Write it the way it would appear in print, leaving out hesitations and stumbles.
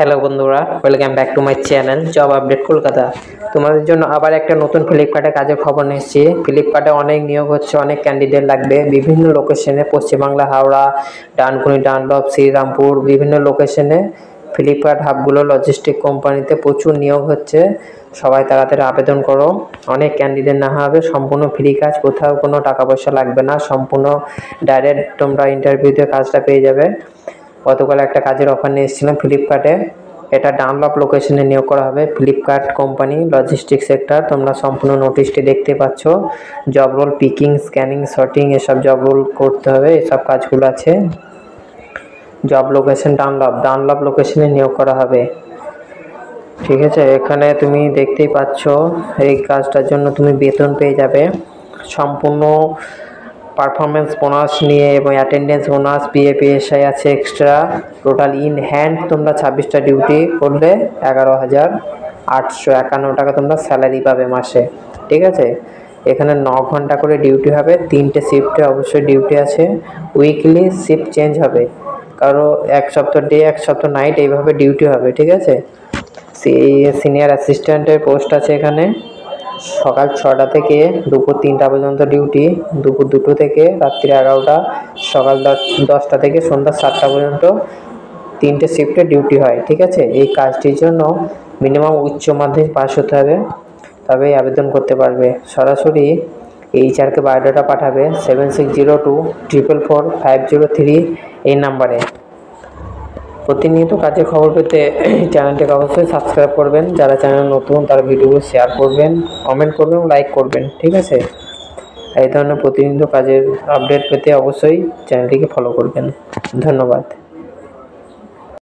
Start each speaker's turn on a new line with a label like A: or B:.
A: Hello বন্ধুরা, welcome back to my channel job update Kolkata. তোমাদের জন্য আবার একটা নতুন ফ্লিপকার্টে কাজের খবর নিয়ে এসেছি। ফ্লিপকার্টে অনেক নিয়োগ হচ্ছে, অনেক ক্যান্ডিডেট লাগবে বিভিন্ন লোকেশনে, পশ্চিমবাংলা, হাওড়া, ডানকুনি, ডানলপ, শ্রীরামপুর, বিভিন্ন লোকেশনে ফ্লিপকার্ট হাবগুলো লজিস্টিক কোম্পানিতে প্রচুর নিয়োগ হচ্ছে। সবাই তাড়াতাড়ি আবেদন করো। অনেক ক্যান্ডিডেট না হবে, সম্পূর্ণ ফ্রি কাজ, কোথাও কোনো টাকা পয়সা লাগবে না, সম্পূর্ণ ডাইরেক্ট তোমরা ইন্টারভিউতে কাজটা পেয়ে যাবে। গতকাল একটা কাজের অফার নিয়ে এসেছিলাম ফ্লিপকার্টে, এটা ডানলপ লোকেশনে নিয়োগ করা হবে। ফ্লিপকার্ট কোম্পানি লজিস্টিক সেক্টর, তোমরা সম্পূর্ণ নোটিশটি দেখতে পাচ্ছ। Job role picking, scanning, sorting এসব জব রোল করতে হবে, এসব কাজগুলো আছে। জব লোকেশন ডানলপ লোকেশনে নিয়োগ করা হবে, ঠিক আছে। এখানে তুমি দেখতেই পাচ্ছ এই কাজটার জন্য তুমি বেতন পেয়ে যাবে সম্পূর্ণ পারফরমেন্স বোনাস নিয়ে, এবং অ্যাটেন্ডেন্স বোনাস, পিএফআই আছে এক্সট্রা। টোটাল ইন হ্যান্ড তোমরা 26টা ডিউটি করলে 11,851 টাকা তোমরা স্যালারি পাবে মাসে, ঠিক আছে। এখানে 9 ঘন্টা করে ডিউটি হবে, 3টে শিফটে অবশ্যই ডিউটি আছে। উইকলি শিফট চেঞ্জ হবে, কারো এক সপ্তাহ ডে এক সপ্তাহ নাইট, এইভাবে ডিউটি হবে, ঠিক আছে। সিনিয়র অ্যাসিস্ট্যান্টের পোস্ট আছে এখানে। সকাল 6টা থেকে দুপুর 3টা পর্যন্ত ডিউটি, দুপুর 2টো থেকে রাত্রি 11টা, সকাল 10টা থেকে সন্ধ্যা 7টা পর্যন্ত 3টে শিফটে ডিউটি হয়, ঠিক আছে। এই কাজটির জন্য মিনিমাম উচ্চ মাধ্যমিক পাস হতে হবে, তবেই আবেদন করতে পারবে। সরাসরি এইচআরকে বায়োডাটা পাঠাবে 7602444503 এই নাম্বারে। প্রতিনিয়ত কাজের খবর পেতে চ্যানেলটিকে অবশ্যই সাবস্ক্রাইব করবেন। যারা চ্যানেল নতুন তারা ভিডিওগুলো শেয়ার করবেন, কমেন্ট করবেন, লাইক করবেন, ঠিক আছে। এই ধরনের প্রতিনিয়ত কাজের আপডেট পেতে অবশ্যই চ্যানেলটিকে ফলো করবেন। ধন্যবাদ।